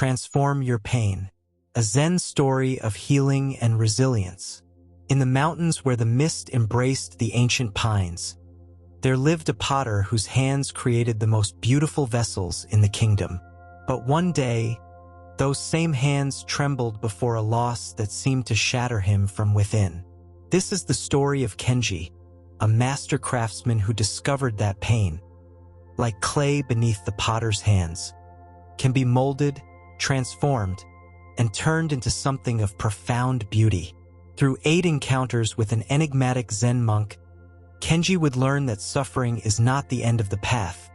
Transform Your Pain, a Zen story of healing and resilience. In the mountains where the mist embraced the ancient pines, there lived a potter whose hands created the most beautiful vessels in the kingdom. But one day, those same hands trembled before a loss that seemed to shatter him from within. This is the story of Kenji, a master craftsman who discovered that pain, like clay beneath the potter's hands, can be molded, transformed, and turned into something of profound beauty. Through 8 encounters with an enigmatic Zen monk, Kenji would learn that suffering is not the end of the path,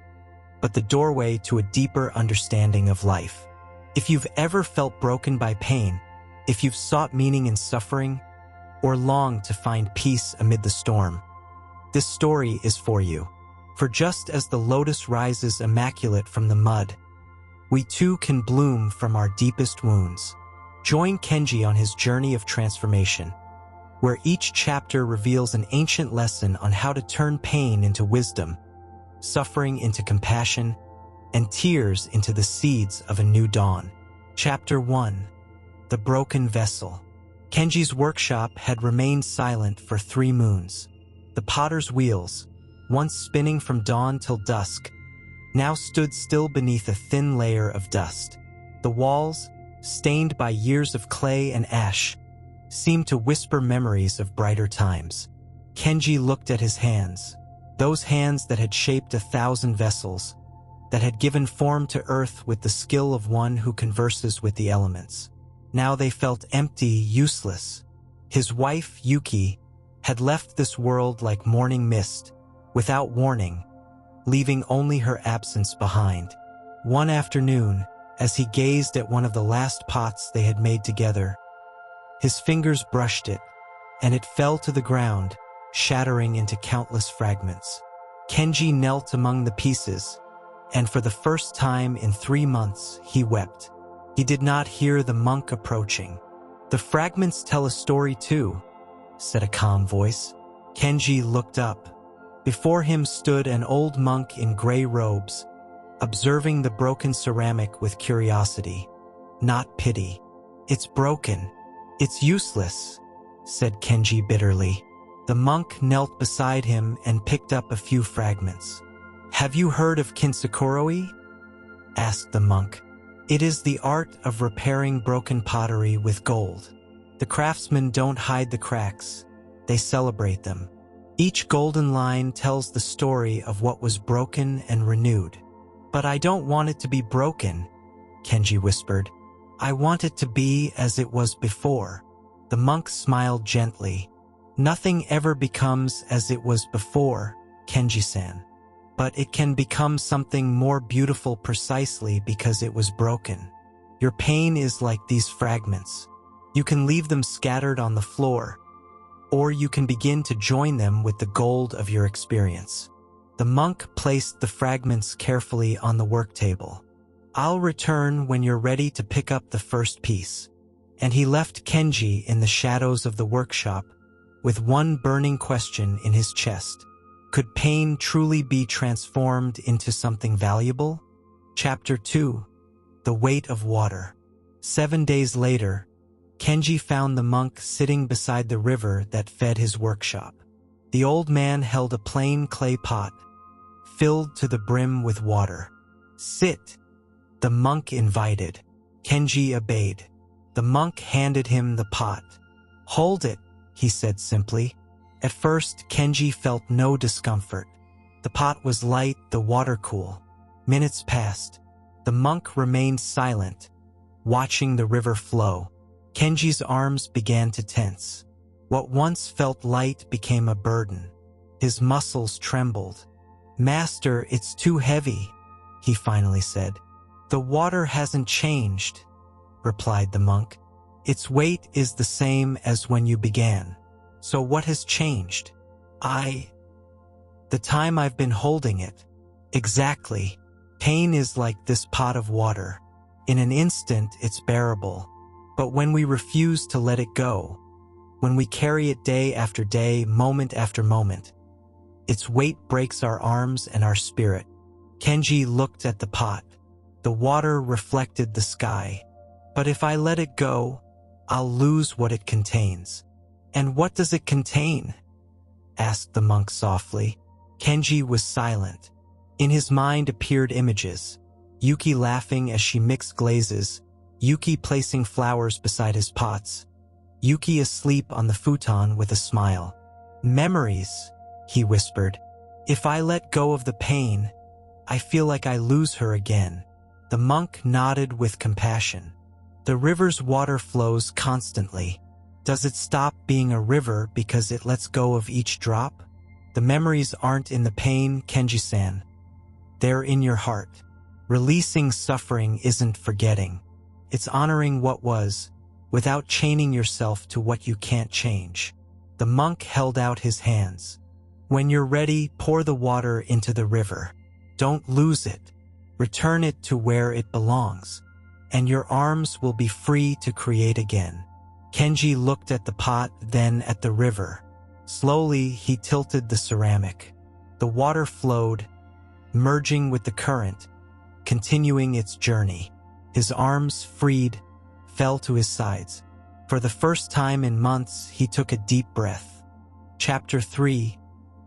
but the doorway to a deeper understanding of life. If you've ever felt broken by pain, if you've sought meaning in suffering, or longed to find peace amid the storm, this story is for you. For just as the lotus rises immaculate from the mud, we too can bloom from our deepest wounds. Join Kenji on his journey of transformation, where each chapter reveals an ancient lesson on how to turn pain into wisdom, suffering into compassion, and tears into the seeds of a new dawn. Chapter 1. The Broken Vessel. Kenji's workshop had remained silent for 3 moons. The potter's wheels, once spinning from dawn till dusk, now stood still beneath a thin layer of dust. The walls, stained by years of clay and ash, seemed to whisper memories of brighter times. Kenji looked at his hands, those hands that had shaped 1,000 vessels, that had given form to earth with the skill of one who converses with the elements. Now they felt empty, useless. His wife, Yuki, had left this world like morning mist, without warning, leaving only her absence behind. One afternoon, as he gazed at one of the last pots they had made together, his fingers brushed it, and it fell to the ground, shattering into countless fragments. Kenji knelt among the pieces, and for the first time in 3 months, he wept. He did not hear the monk approaching. "The fragments tell a story too," said a calm voice. Kenji looked up. Before him stood an old monk in gray robes, observing the broken ceramic with curiosity, not pity. "It's broken. It's useless," said Kenji bitterly. The monk knelt beside him and picked up a few fragments. "Have you heard of Kintsukuroi?" asked the monk. "It is the art of repairing broken pottery with gold. The craftsmen don't hide the cracks, they celebrate them. Each golden line tells the story of what was broken and renewed." "But I don't want it to be broken," Kenji whispered. "I want it to be as it was before." The monk smiled gently. "Nothing ever becomes as it was before, Kenji-san. But it can become something more beautiful precisely because it was broken. Your pain is like these fragments. You can leave them scattered on the floor, or you can begin to join them with the gold of your experience." The monk placed the fragments carefully on the work table. "I'll return when you're ready to pick up the first piece." And he left Kenji in the shadows of the workshop with one burning question in his chest. Could pain truly be transformed into something valuable? Chapter 2. The Weight of Water. 7 days later, Kenji found the monk sitting beside the river that fed his workshop. The old man held a plain clay pot, filled to the brim with water. "Sit," the monk invited. Kenji obeyed. The monk handed him the pot. "Hold it," he said simply. At first, Kenji felt no discomfort. The pot was light, the water cool. Minutes passed. The monk remained silent, watching the river flow. Kenji's arms began to tense. What once felt light became a burden. His muscles trembled. "Master, it's too heavy," he finally said. "The water hasn't changed," replied the monk. "Its weight is the same as when you began. So what has changed?" The time I've been holding it." "Exactly. Pain is like this pot of water. In an instant, it's bearable. But when we refuse to let it go, when we carry it day after day, moment after moment, its weight breaks our arms and our spirit." Kenji looked at the pot. The water reflected the sky. But if I let it go, I'll lose what it contains. And what does it contain? Asked the monk softly. Kenji was silent. In his mind appeared images. Yuki laughing as she mixed glazes. Yuki placing flowers beside his pots. Yuki asleep on the futon with a smile. Memories, he whispered. If I let go of the pain, I feel like I lose her again. The monk nodded with compassion. The river's water flows constantly. Does it stop being a river because it lets go of each drop? The memories aren't in the pain, Kenji-san. They're in your heart. Releasing suffering isn't forgetting. It's honoring what was, without chaining yourself to what you can't change. The monk held out his hands. When you're ready, pour the water into the river. Don't lose it. Return it to where it belongs, and your arms will be free to create again. Kenji looked at the pot, then at the river. Slowly, he tilted the ceramic. The water flowed, merging with the current, continuing its journey. His arms, freed, fell to his sides. For the first time in months, he took a deep breath. Chapter 3: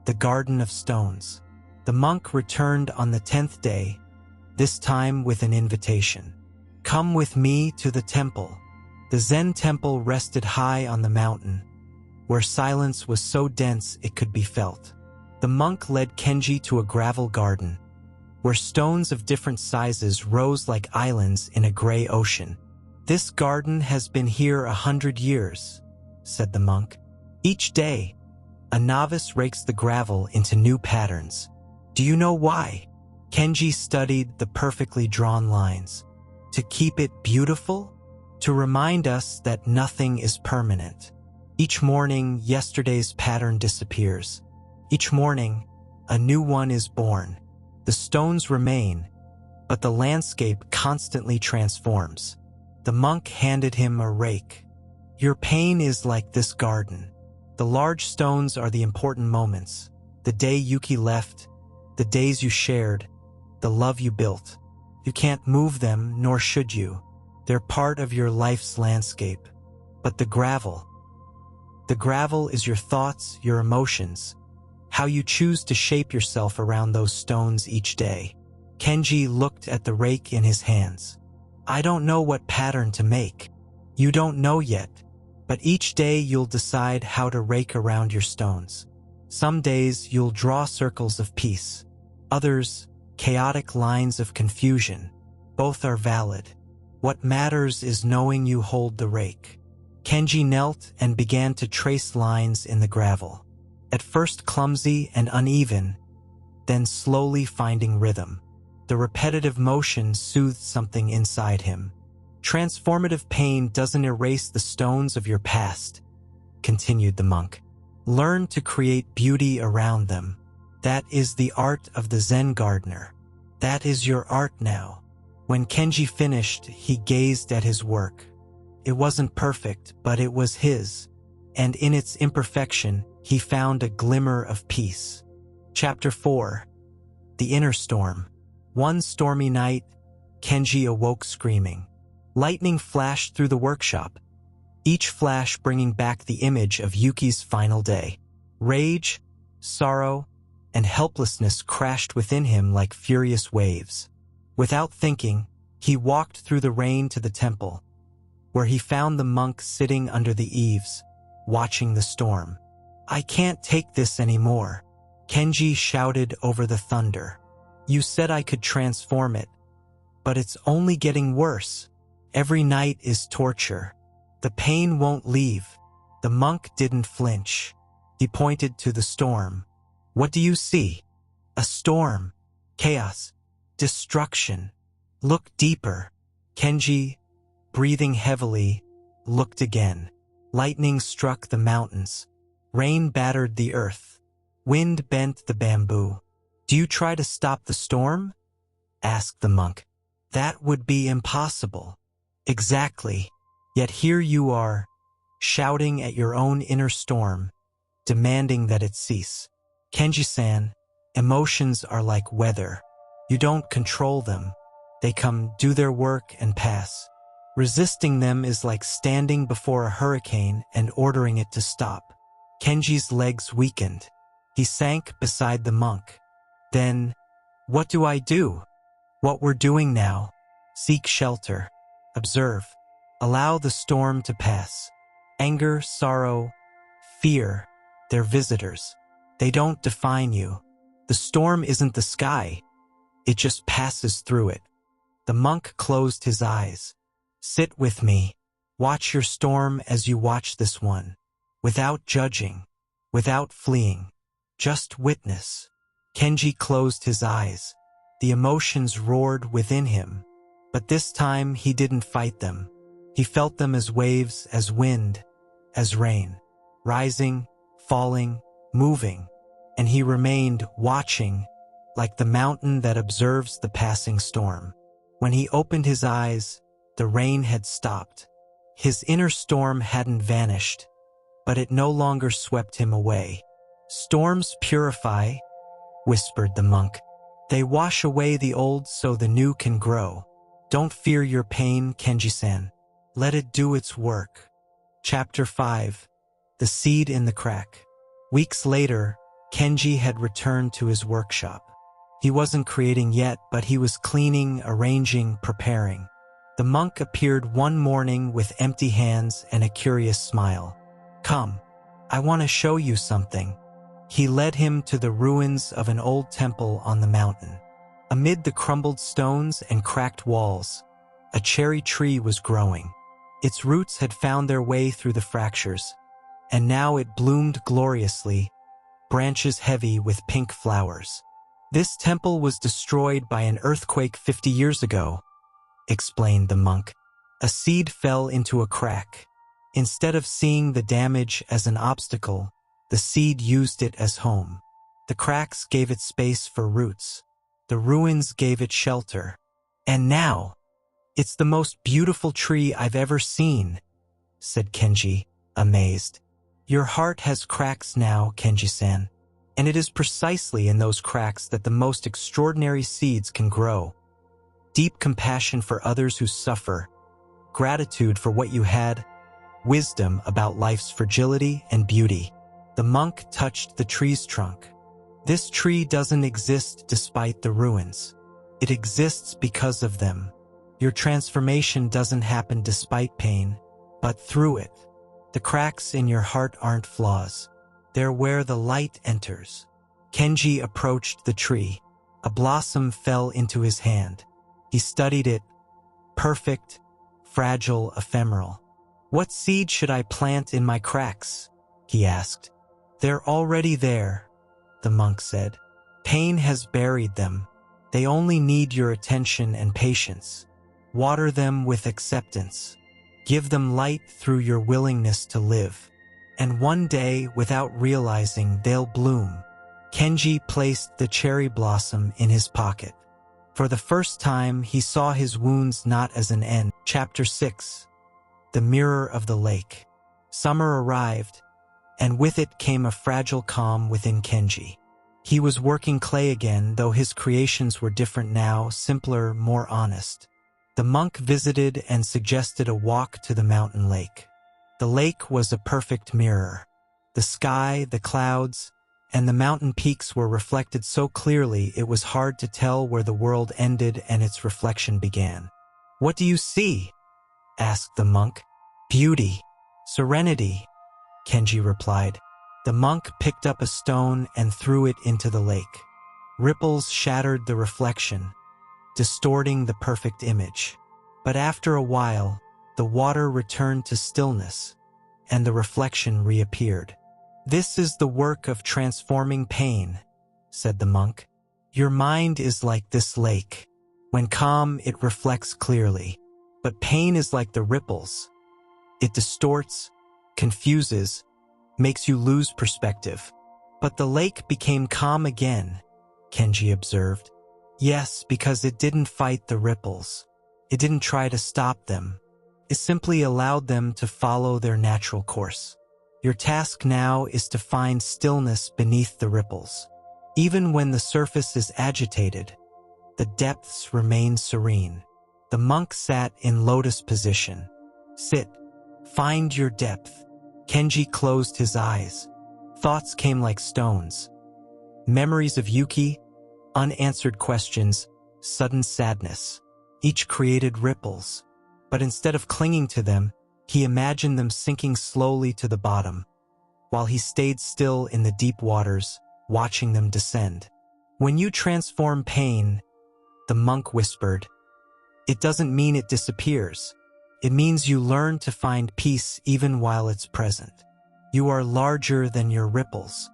The Garden of Stones. The monk returned on the 10th day, this time with an invitation. Come with me to the temple. The Zen temple rested high on the mountain, where silence was so dense it could be felt. The monk led Kenji to a gravel garden, where stones of different sizes rose like islands in a gray ocean. This garden has been here 100 years, said the monk. Each day, a novice rakes the gravel into new patterns. Do you know why? Kenji studied the perfectly drawn lines. To keep it beautiful? To remind us that nothing is permanent. Each morning, yesterday's pattern disappears. Each morning, a new one is born. The stones remain, but the landscape constantly transforms. The monk handed him a rake. Your pain is like this garden. The large stones are the important moments. The day Yuki left, the days you shared, the love you built. You can't move them, nor should you. They're part of your life's landscape. But the gravel is your thoughts, your emotions, how you choose to shape yourself around those stones each day. Kenji looked at the rake in his hands. I don't know what pattern to make. You don't know yet, but each day you'll decide how to rake around your stones. Some days you'll draw circles of peace. Others, chaotic lines of confusion. Both are valid. What matters is knowing you hold the rake. Kenji knelt and began to trace lines in the gravel. At first clumsy and uneven, then slowly finding rhythm. The repetitive motion soothed something inside him. Transformative pain doesn't erase the stones of your past, continued the monk. Learn to create beauty around them. That is the art of the Zen gardener. That is your art now. When Kenji finished, he gazed at his work. It wasn't perfect, but it was his, and in its imperfection, he found a glimmer of peace. Chapter 4: The Inner Storm. One stormy night, Kenji awoke screaming. Lightning flashed through the workshop, each flash bringing back the image of Yuki's final day. Rage, sorrow, and helplessness crashed within him like furious waves. Without thinking, he walked through the rain to the temple, where he found the monk sitting under the eaves, watching the storm. I can't take this anymore, Kenji shouted over the thunder. You said I could transform it, but it's only getting worse. Every night is torture. The pain won't leave. The monk didn't flinch. He pointed to the storm. What do you see? A storm. Chaos. Destruction. Look deeper. Kenji, breathing heavily, looked again. Lightning struck the mountains. Rain battered the earth. Wind bent the bamboo. Do you try to stop the storm? Asked the monk. That would be impossible. Exactly. Yet here you are, shouting at your own inner storm, demanding that it cease. Kenji-san, emotions are like weather. You don't control them, They come, do their work, and pass. Resisting them is like standing before a hurricane and ordering it to stop. Kenji's legs weakened. He sank beside the monk. Then, what do I do? What we're doing now. Seek shelter. Observe. Allow the storm to pass. Anger, sorrow, fear, they're visitors. They don't define you. The storm isn't the sky. It just passes through it. The monk closed his eyes. Sit with me. Watch your storm as you watch this one. Without judging. Without fleeing. Just witness. Kenji closed his eyes. The emotions roared within him. But this time he didn't fight them. He felt them as waves, as wind, as rain. Rising, falling, moving. And he remained watching, like the mountain that observes the passing storm. When he opened his eyes, the rain had stopped. His inner storm hadn't vanished, but it no longer swept him away. Storms purify, whispered the monk. They wash away the old so the new can grow. Don't fear your pain, Kenji-san. Let it do its work. Chapter 5. The Seed in the Crack. Weeks later, Kenji had returned to his workshop. He wasn't creating yet, but he was cleaning, arranging, preparing. The monk appeared one morning with empty hands and a curious smile. Come, I want to show you something. He led him to the ruins of an old temple on the mountain. Amid the crumbled stones and cracked walls, a cherry tree was growing. Its roots had found their way through the fractures, and now it bloomed gloriously, branches heavy with pink flowers. This temple was destroyed by an earthquake 50 years ago, explained the monk. A seed fell into a crack. Instead of seeing the damage as an obstacle, the seed used it as home. The cracks gave it space for roots. The ruins gave it shelter. And now, it's the most beautiful tree I've ever seen, said Kenji, amazed. Your heart has cracks now, Kenji-san, and it is precisely in those cracks that the most extraordinary seeds can grow. Deep compassion for others who suffer, gratitude for what you had, wisdom about life's fragility and beauty. The monk touched the tree's trunk. This tree doesn't exist despite the ruins. It exists because of them. Your transformation doesn't happen despite pain, but through it. The cracks in your heart aren't flaws. They're where the light enters. Kenji approached the tree. A blossom fell into his hand. He studied it. Perfect, fragile, ephemeral. What seed should I plant in my cracks? He asked. They're already there, the monk said. Pain has buried them. They only need your attention and patience. Water them with acceptance. Give them light through your willingness to live. And one day, without realizing, they'll bloom. Kenji placed the cherry blossom in his pocket. For the first time, he saw his wounds not as an end. Chapter 6. The Mirror of the Lake. Summer arrived, and with it came a fragile calm within Kenji. He was working clay again, though his creations were different now, simpler, more honest. The monk visited and suggested a walk to the mountain lake. The lake was a perfect mirror. The sky, the clouds, and the mountain peaks were reflected so clearly it was hard to tell where the world ended and its reflection began. What do you see? Asked the monk. Beauty, serenity, Kenji replied. The monk picked up a stone and threw it into the lake. Ripples shattered the reflection, distorting the perfect image. But after a while, the water returned to stillness, and the reflection reappeared. This is the work of transforming pain, said the monk. Your mind is like this lake. When calm, it reflects clearly. But pain is like the ripples. It distorts, confuses, makes you lose perspective. But the lake became calm again, Kenji observed. Yes, because it didn't fight the ripples. It didn't try to stop them. It simply allowed them to follow their natural course. Your task now is to find stillness beneath the ripples. Even when the surface is agitated, The depths remained serene. The monk sat in lotus position. Sit. Find your depth. Kenji closed his eyes. Thoughts came like stones. Memories of Yuki, unanswered questions, sudden sadness. Each created ripples. But instead of clinging to them, he imagined them sinking slowly to the bottom, while he stayed still in the deep waters, watching them descend. When you transform pain, the monk whispered, it doesn't mean it disappears. It means you learn to find peace even while it's present. You are larger than your ripples,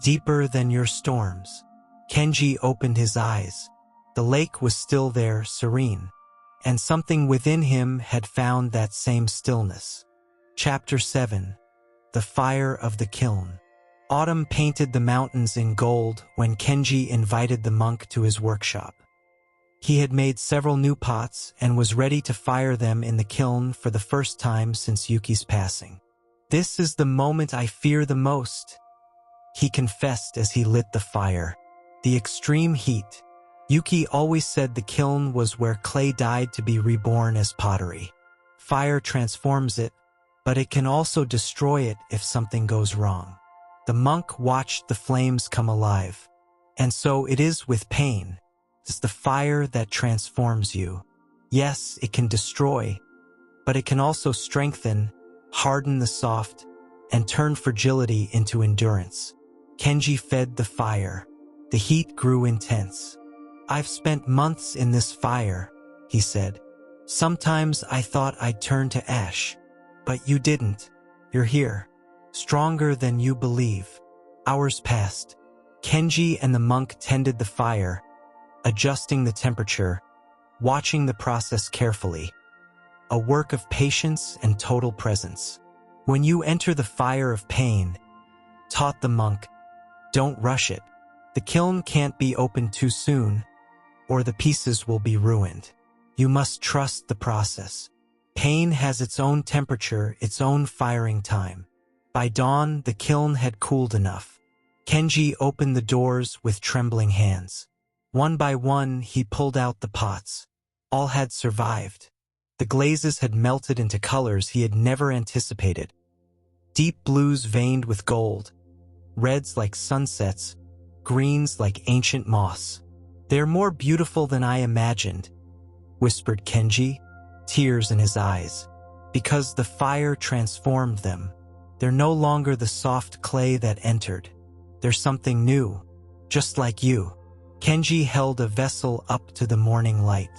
deeper than your storms. Kenji opened his eyes. The lake was still there, serene, and something within him had found that same stillness. Chapter 7. The Fire of the Kiln. Autumn painted the mountains in gold when Kenji invited the monk to his workshop. He had made several new pots and was ready to fire them in the kiln for the first time since Yuki's passing. This is the moment I fear the most, he confessed as he lit the fire. The extreme heat. Yuki always said the kiln was where clay died to be reborn as pottery. Fire transforms it, but it can also destroy it if something goes wrong. The monk watched the flames come alive. And so it is with pain. It's the fire that transforms you. Yes, it can destroy, but it can also strengthen, harden the soft, and turn fragility into endurance. Kenji fed the fire. The heat grew intense. I've spent months in this fire, he said. Sometimes I thought I'd turn to ash, but you didn't. You're here, stronger than you believe. Hours passed. Kenji and the monk tended the fire, adjusting the temperature, watching the process carefully. A work of patience and total presence. When you enter the fire of pain, taught the monk, don't rush it. The kiln can't be opened too soon, or the pieces will be ruined. You must trust the process. Pain has its own temperature, its own firing time. By dawn, the kiln had cooled enough. Kenji opened the doors with trembling hands. One by one, he pulled out the pots. All had survived. The glazes had melted into colors he had never anticipated. Deep blues veined with gold, reds like sunsets, greens like ancient moss. They're more beautiful than I imagined, whispered Kenji, tears in his eyes. Because the fire transformed them. They're no longer the soft clay that entered. They're something new, just like you. Kenji held a vessel up to the morning light.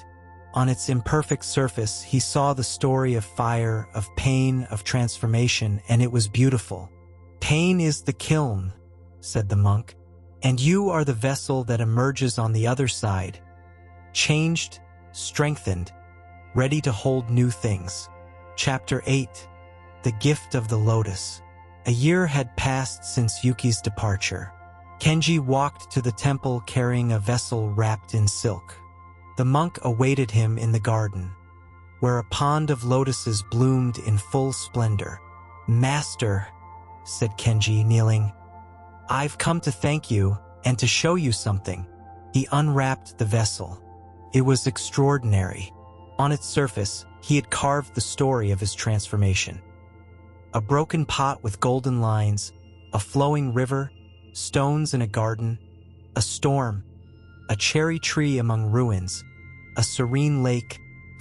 On its imperfect surface, he saw the story of fire, of pain, of transformation, and it was beautiful. Pain is the kiln, said the monk, and you are the vessel that emerges on the other side, changed, strengthened, ready to hold new things. Chapter 8. The Gift of the Lotus. A year had passed since Yuki's departure. Kenji walked to the temple carrying a vessel wrapped in silk. The monk awaited him in the garden, where a pond of lotuses bloomed in full splendor. Master, said Kenji, kneeling, I've come to thank you and to show you something. He unwrapped the vessel. It was extraordinary. On its surface, he had carved the story of his transformation. A broken pot with golden lines, a flowing river, stones in a garden, a storm, a cherry tree among ruins, a serene lake,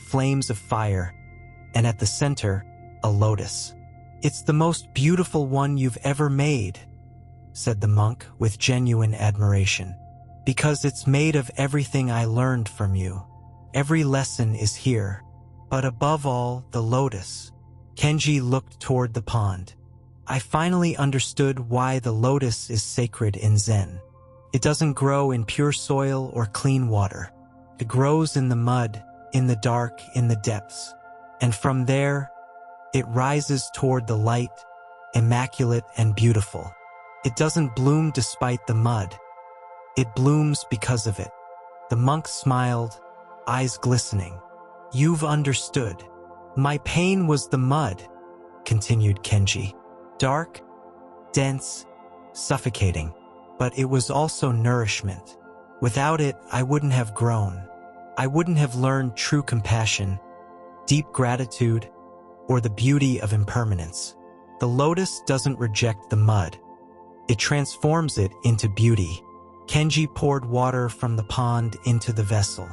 flames of fire, and at the center, a lotus. It's the most beautiful one you've ever made, said the monk with genuine admiration, because it's made of everything I learned from you. Every lesson is here, but above all, the lotus. Kenji looked toward the pond. I finally understood why the lotus is sacred in Zen. It doesn't grow in pure soil or clean water. It grows in the mud, in the dark, in the depths. And from there, it rises toward the light, immaculate and beautiful. It doesn't bloom despite the mud. It blooms because of it. The monk smiled, eyes glistening. You've understood. My pain was the mud, continued Kenji. Dark, dense, suffocating. But it was also nourishment. Without it, I wouldn't have grown. I wouldn't have learned true compassion, deep gratitude, or the beauty of impermanence. The lotus doesn't reject the mud. It transforms it into beauty. Kenji poured water from the pond into the vessel.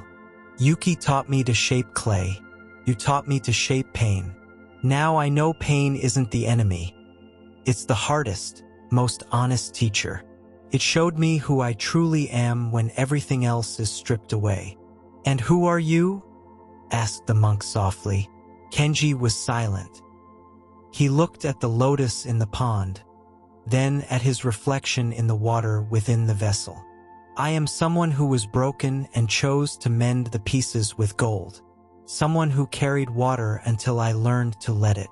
Yuki taught me to shape clay. You taught me to shape pain. Now I know pain isn't the enemy. It's the hardest, most honest teacher. It showed me who I truly am when everything else is stripped away. And who are you? Asked the monk softly. Kenji was silent. He looked at the lotus in the pond, then at his reflection in the water within the vessel. I am someone who was broken and chose to mend the pieces with gold. Someone who carried water until I learned to let it.